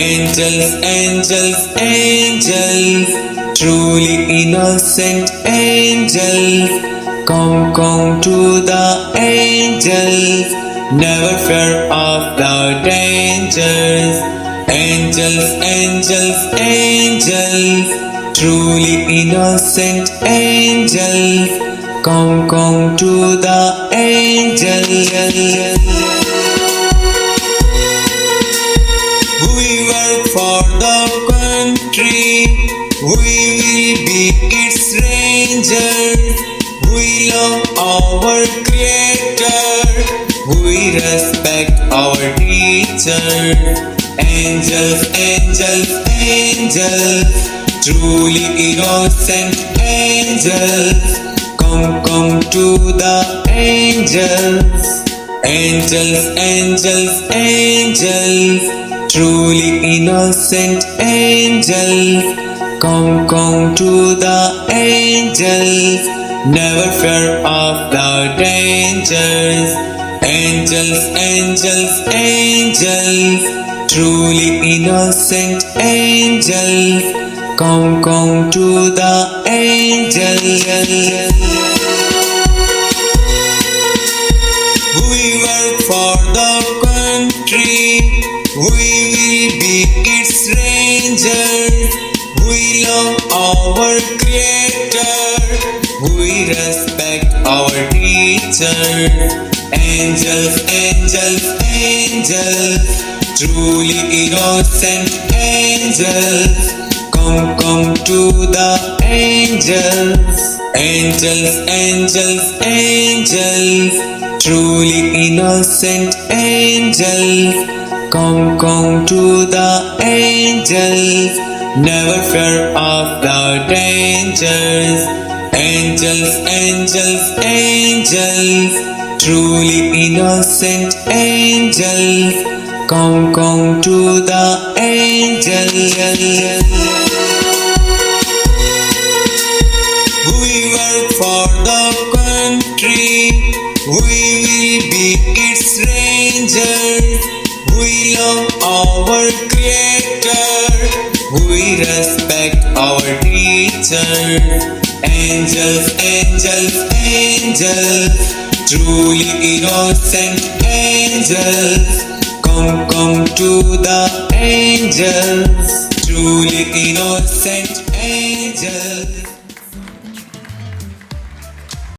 Angels, angels, angels, truly innocent angels. Come, come to the angels, never fear of the dangers. Angels, angels, angels, truly innocent angels. Come, come to the angels. We work for the country, we will be its rangers. We love our creator, we respect our teacher. Angels, angels, angels, truly innocent angels. Come, come to the angels. Angels, angels, angels, truly innocent angels. Come, come to the angels, never fear of the dangers. Angels, angels, angels, truly innocent angels. Come, come to the angels. We work for the country, we will be its rangers. We love our creator, we respect our teacher. Angels, angels, angels, truly innocent angels. Come, come to the angels. Angels, angels, angels, truly innocent angels. Come, come to the angels, never fear of the dangers. Angels, angels, angels, truly innocent angels. Come, come to the angels. We work for the country, we will be its rangers. We love our creator, we respect our teacher. Angels, angels, angels, truly innocent angels. Come, come to the angels, truly innocent angels.